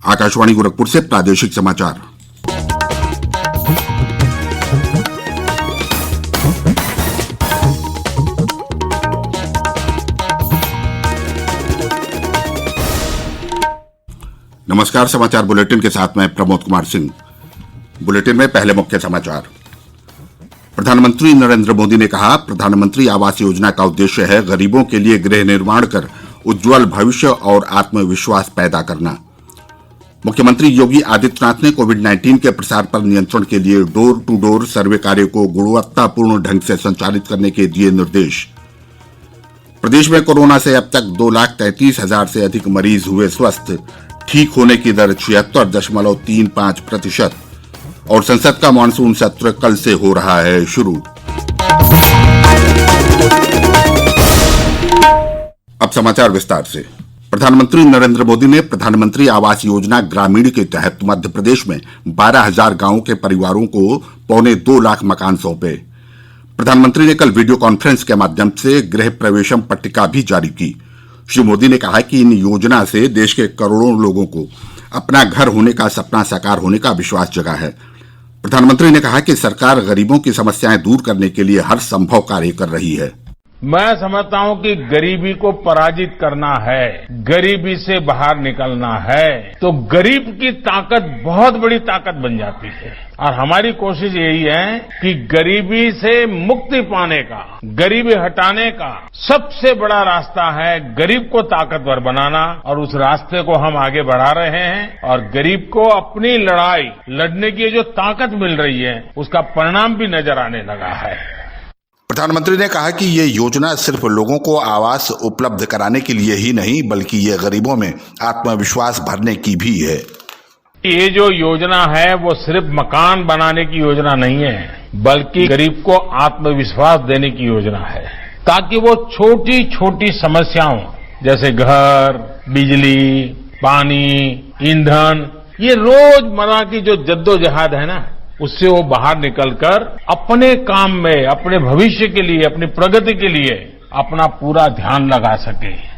आकाशवाणी गोरखपुर से प्रादेशिक समाचार। नमस्कार, समाचार बुलेटिन के साथ मैं प्रमोद कुमार सिंह। बुलेटिन में पहले मुख्य समाचार। प्रधानमंत्री नरेंद्र मोदी ने कहा, प्रधानमंत्री आवास योजना का उद्देश्य है गरीबों के लिए गृह निर्माण कर उज्ज्वल भविष्य और आत्मविश्वास पैदा करना। मुख्यमंत्री योगी आदित्यनाथ ने कोविड-19 के प्रसार पर नियंत्रण के लिए डोर टू डोर सर्वे कार्य को गुणवत्तापूर्ण ढंग से संचालित करने के दिए निर्देश। प्रदेश में कोरोना से अब तक 2,33,000 से अधिक मरीज हुए स्वस्थ। ठीक होने की दर 76.35% और संसद का मानसून सत्र कल से हो रहा है शुरू। अब समाचार विस्तार से। प्रधानमंत्री नरेंद्र मोदी ने प्रधानमंत्री आवास योजना ग्रामीण के तहत मध्य प्रदेश में 12,000 गांवों के परिवारों को 2.25 लाख मकान सौंपे। प्रधानमंत्री ने कल वीडियो कॉन्फ्रेंस के माध्यम से गृह प्रवेशम पट्टिका भी जारी की। श्री मोदी ने कहा कि इन योजना से देश के करोड़ों लोगों को अपना घर होने का सपना साकार होने का विश्वास जगा है। प्रधानमंत्री ने कहा कि सरकार गरीबों की समस्याएं दूर करने के लिए हर संभव कार्य कर रही है। मैं समझता हूं कि गरीबी को पराजित करना है, गरीबी से बाहर निकलना है, तो गरीब की ताकत बहुत बड़ी ताकत बन जाती है। और हमारी कोशिश यही है कि गरीबी से मुक्ति पाने का, गरीबी हटाने का सबसे बड़ा रास्ता है गरीब को ताकतवर बनाना, और उस रास्ते को हम आगे बढ़ा रहे हैं। और गरीब को अपनी लड़ाई लड़ने की जो ताकत मिल रही है, उसका परिणाम भी नजर आने लगा है। प्रधानमंत्री ने कहा कि ये योजना सिर्फ लोगों को आवास उपलब्ध कराने के लिए ही नहीं, बल्कि ये गरीबों में आत्मविश्वास भरने की भी है। ये जो योजना है वो सिर्फ मकान बनाने की योजना नहीं है, बल्कि गरीब को आत्मविश्वास देने की योजना है, ताकि वो छोटी छोटी समस्याओं जैसे घर, बिजली, पानी, ईंधन, ये रोजमर्रा की जो जद्दोजहद है ना, उससे वो बाहर निकलकर अपने काम में, अपने भविष्य के लिए, अपनी प्रगति के लिए अपना पूरा ध्यान लगा सके।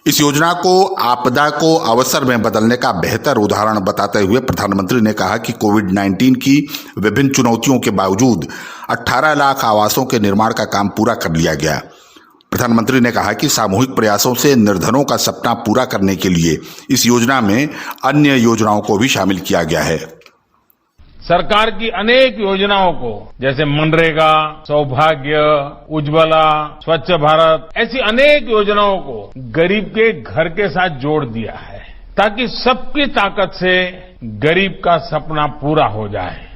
इस योजना को आपदा को अवसर में बदलने का बेहतर उदाहरण बताते हुए प्रधानमंत्री ने कहा कि कोविड-19 की विभिन्न चुनौतियों के बावजूद 18 लाख आवासों के निर्माण का काम पूरा कर लिया गया। प्रधानमंत्री ने कहा कि सामूहिक प्रयासों से निर्धनों का सपना पूरा करने के लिए इस योजना में अन्य योजनाओं को भी शामिल किया गया है। सरकार की अनेक योजनाओं को, जैसे मनरेगा, सौभाग्य, उज्ज्वला, स्वच्छ भारत, ऐसी अनेक योजनाओं को गरीब के घर के साथ जोड़ दिया है, ताकि सबकी ताकत से गरीब का सपना पूरा हो जाए।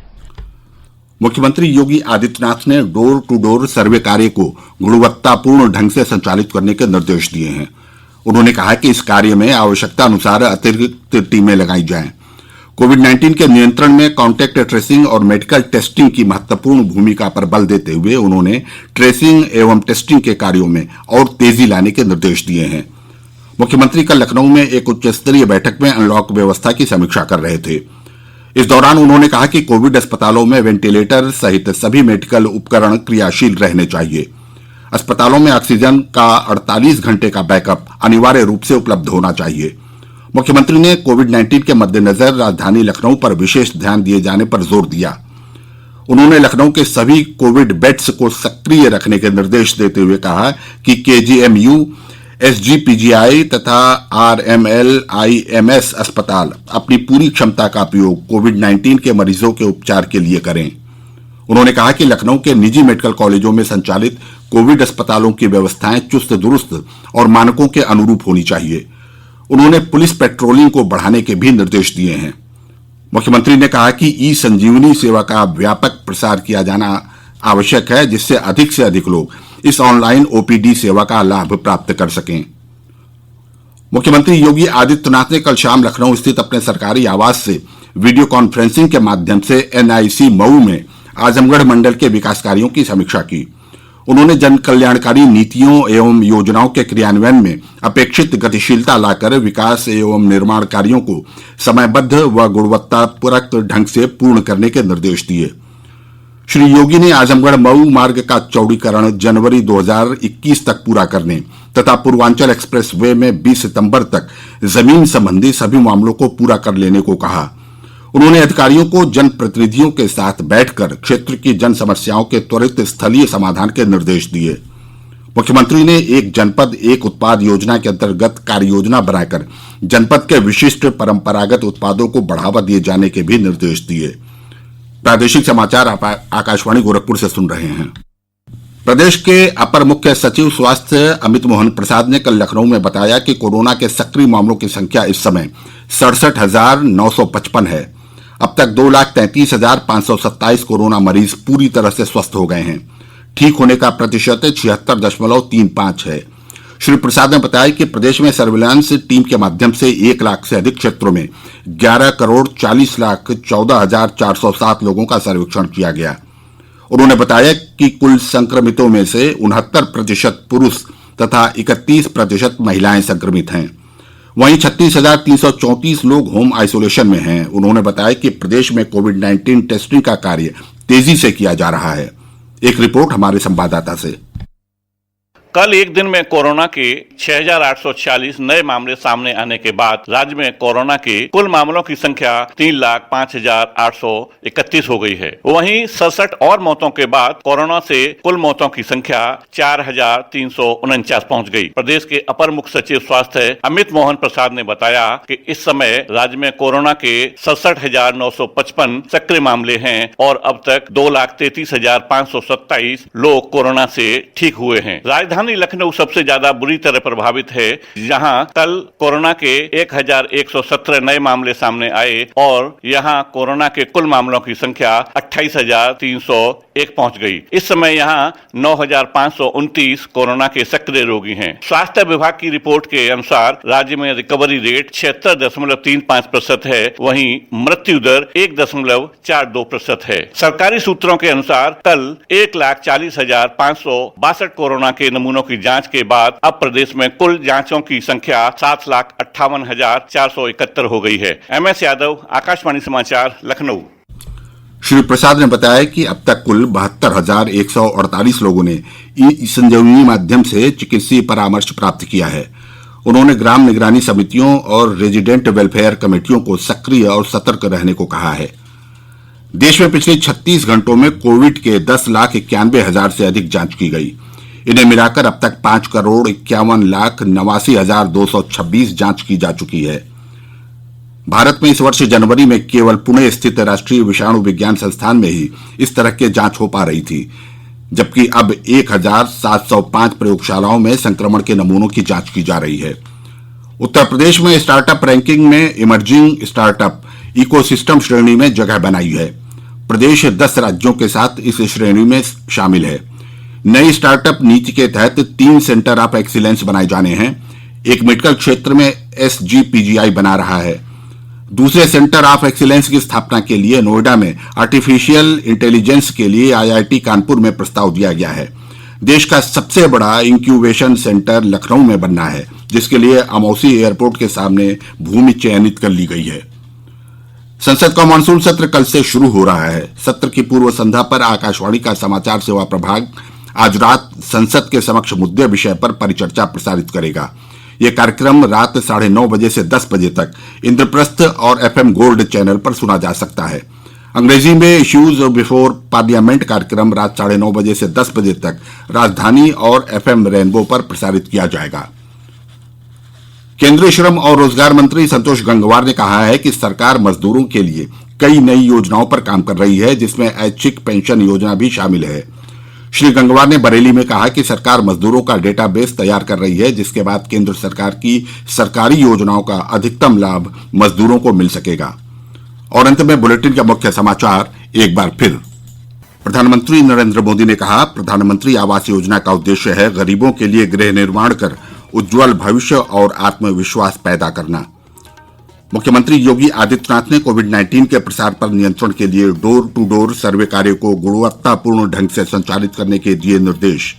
मुख्यमंत्री योगी आदित्यनाथ ने डोर टू डोर सर्वे कार्य को गुणवत्तापूर्ण ढंग से संचालित करने के निर्देश दिए हैं। उन्होंने कहा कि इस कार्य में आवश्यकता अनुसार अतिरिक्त टीमें लगाई जाएं। कोविड-19 के नियंत्रण में कॉन्टैक्ट ट्रेसिंग और मेडिकल टेस्टिंग की महत्वपूर्ण भूमिका पर बल देते हुए उन्होंने ट्रेसिंग एवं टेस्टिंग के कार्यों में और तेजी लाने के निर्देश दिए हैं। मुख्यमंत्री कल लखनऊ में एक उच्च स्तरीय बैठक में अनलॉक व्यवस्था की समीक्षा कर रहे थे। इस दौरान उन्होंने कहा कि कोविड अस्पतालों में वेंटिलेटर सहित सभी मेडिकल उपकरण क्रियाशील रहने चाहिए। अस्पतालों में ऑक्सीजन का 48 घंटे का बैकअप अनिवार्य रूप से उपलब्ध होना चाहिए। मुख्यमंत्री ने कोविड-19 के मद्देनजर राजधानी लखनऊ पर विशेष ध्यान दिए जाने पर जोर दिया। उन्होंने लखनऊ के सभी कोविड बेड्स को सक्रिय रखने के निर्देश देते हुए कहा कि केजीएमयू, एसजीपीजीआई तथा आरएमएल-आईएमएस अस्पताल अपनी पूरी क्षमता का उपयोग कोविड-19 के मरीजों के उपचार के लिए करें। उन्होंने कहा कि लखनऊ के निजी मेडिकल कॉलेजों में संचालित कोविड अस्पतालों की व्यवस्थाएं चुस्त दुरुस्त और मानकों के अनुरूप होनी चाहिए। उन्होंने पुलिस पेट्रोलिंग को बढ़ाने के भी निर्देश दिए हैं। मुख्यमंत्री ने कहा कि ई संजीवनी सेवा का व्यापक प्रसार किया जाना आवश्यक है, जिससे अधिक से अधिक लोग इस ऑनलाइन ओपीडी सेवा का लाभ प्राप्त कर सकें। मुख्यमंत्री योगी आदित्यनाथ ने कल शाम लखनऊ स्थित अपने सरकारी आवास से वीडियो कॉन्फ्रेंसिंग के माध्यम से एनआईसी मऊ में आजमगढ़ मंडल के विकास कार्यों की समीक्षा की। उन्होंने जन कल्याणकारी नीतियों एवं योजनाओं के क्रियान्वयन में अपेक्षित गतिशीलता लाकर विकास एवं निर्माण कार्यों को समयबद्ध व गुणवत्तापूर्वक ढंग से पूर्ण करने के निर्देश दिए। श्री योगी ने आजमगढ़ मऊ मार्ग का चौड़ीकरण जनवरी 2021 तक पूरा करने तथा पूर्वांचल एक्सप्रेस वे में 20 सितंबर तक जमीन संबंधी सभी मामलों को पूरा कर लेने को कहा। उन्होंने अधिकारियों को जनप्रतिनिधियों के साथ बैठकर क्षेत्र की जन समस्याओं के त्वरित स्थलीय समाधान के निर्देश दिए। मुख्यमंत्री ने एक जनपद एक उत्पाद योजना के अंतर्गत कार्य योजना बनाकर जनपद के विशिष्ट परंपरागत उत्पादों को बढ़ावा दिए जाने के भी निर्देश दिए। प्रादेशिक समाचार आकाशवाणी गोरखपुर से सुन रहे हैं। प्रदेश के अपर मुख्य सचिव स्वास्थ्य अमित मोहन प्रसाद ने कल लखनऊ में बताया कि कोरोना के सक्रिय मामलों की संख्या इस समय 67,955 है। अब तक 2,33,527 कोरोना मरीज पूरी तरह से स्वस्थ हो गए हैं। ठीक होने का प्रतिशत 76.35 है। श्री प्रसाद ने बताया कि प्रदेश में सर्विलांस टीम के माध्यम से 1 लाख से अधिक क्षेत्रों में 11,40,14,407 लोगों का सर्वेक्षण किया गया। उन्होंने बताया कि कुल संक्रमितों में से 69% पुरुष तथा 31% महिलाएं संक्रमित हैं। वहीं 36,334 लोग होम आइसोलेशन में हैं। उन्होंने बताया कि प्रदेश में कोविड-19 टेस्टिंग का कार्य तेजी से किया जा रहा है। एक रिपोर्ट हमारे संवाददाता से। कल एक दिन में कोरोना के 6,846 नए मामले सामने आने के बाद राज्य में कोरोना के कुल मामलों की संख्या 3,05,831 हो गई है। वहीं 67 और मौतों के बाद कोरोना से कुल मौतों की संख्या 4,349 पहुंच गई। प्रदेश के अपर मुख्य सचिव स्वास्थ्य अमित मोहन प्रसाद ने बताया कि इस समय राज्य में कोरोना के 67,955 सक्रिय मामले हैं और अब तक 2,33,527 लोग कोरोना से ठीक हुए हैं। राजधानी लखनऊ सबसे ज्यादा बुरी तरह प्रभावित है, जहां कल कोरोना के 1,117 नए मामले सामने आए और यहां कोरोना के कुल मामलों की संख्या 28,301 पहुंच गई। इस समय यहां 9,529 कोरोना के सक्रिय रोगी हैं। स्वास्थ्य विभाग की रिपोर्ट के अनुसार राज्य में रिकवरी रेट 76.35% है, वहीं मृत्यु दर 1.42% है। सरकारी सूत्रों के अनुसार कल 1,40,562 कोरोना के नमूनों की जांच के बाद अब प्रदेश में कुल जांचों की संख्या 7,58,471 हो गई है। MS यादव, आकाशवाणी समाचार, लखनऊ। श्री प्रसाद ने बताया कि अब तक कुल 72,148 लोगों ने ई संजीवनी माध्यम से चिकित्सीय परामर्श प्राप्त किया है। उन्होंने ग्राम निगरानी समितियों और रेजिडेंट वेलफेयर कमेटियों को सक्रिय और सतर्क रहने को कहा है। देश में पिछले 36 घंटों में कोविड के 10,91,000 से अधिक जांच की गई। इन्हें मिलाकर अब तक 5,51,89,226 जांच की जा चुकी है। भारत में इस वर्ष जनवरी में केवल पुणे स्थित राष्ट्रीय विषाणु विज्ञान संस्थान में ही इस तरह की जांच हो पा रही थी, जबकि अब 1,705 प्रयोगशालाओं में संक्रमण के नमूनों की जांच की जा रही है। उत्तर प्रदेश में स्टार्टअप रैंकिंग में इमर्जिंग स्टार्टअप इकोसिस्टम श्रेणी में जगह बनाई है। प्रदेश 10 राज्यों के साथ इस श्रेणी में शामिल है। नई स्टार्टअप नीति के तहत 3 सेंटर ऑफ एक्सीलेंस बनाए जाने हैं। एक मेडिकल क्षेत्र में SGPGI बना रहा है। दूसरे सेंटर ऑफ एक्सीलेंस की स्थापना के लिए नोएडा में आर्टिफिशियल इंटेलिजेंस के लिए IIT कानपुर में प्रस्ताव दिया गया है। देश का सबसे बड़ा इंक्यूबेशन सेंटर लखनऊ में बनना है, जिसके लिए अमौसी एयरपोर्ट के सामने भूमि चयनित कर ली गई है। संसद का मानसून सत्र कल से शुरू हो रहा है। सत्र की पूर्व संध्या पर आकाशवाणी का समाचार सेवा प्रभाग आज रात संसद के समक्ष मुद्दे विषय पर परिचर्चा प्रसारित करेगा। यह कार्यक्रम रात 9:30 बजे से 10 बजे तक इंद्रप्रस्थ और FM गोल्ड चैनल पर सुना जा सकता है। अंग्रेजी में इश्यूज बिफोर पार्लियामेंट कार्यक्रम रात 9:30 बजे से 10 बजे तक राजधानी और FM रेनबो पर प्रसारित किया जाएगा। केंद्रीय श्रम और रोजगार मंत्री संतोष गंगवार ने कहा है कि सरकार मजदूरों के लिए कई नई योजनाओं पर काम कर रही है, जिसमें ऐच्छिक पेंशन योजना भी शामिल है। श्री गंगवार ने बरेली में कहा कि सरकार मजदूरों का डेटाबेस तैयार कर रही है, जिसके बाद केंद्र सरकार की सरकारी योजनाओं का अधिकतम लाभ मजदूरों को मिल सकेगा। और अंत में बुलेटिन का मुख्य समाचार एक बार फिर। प्रधानमंत्री नरेंद्र मोदी ने कहा, प्रधानमंत्री आवास योजना का उद्देश्य है गरीबों के लिए गृह निर्माण कर उज्जवल भविष्य और आत्मविश्वास पैदा करना। मुख्यमंत्री योगी आदित्यनाथ ने कोविड-19 के प्रसार पर नियंत्रण के लिए डोर टू डोर सर्वे कार्य को गुणवत्तापूर्ण ढंग से संचालित करने के दिए निर्देश।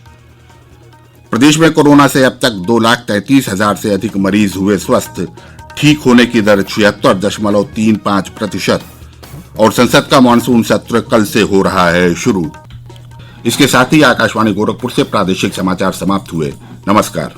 प्रदेश में कोरोना से अब तक 2,33,000 से अधिक मरीज हुए स्वस्थ। ठीक होने की दर 76.35%। और संसद का मानसून सत्र कल से हो रहा है शुरू। इसके साथ ही आकाशवाणी गोरखपुर से प्रादेशिक समाचार समाप्त हुए। नमस्कार।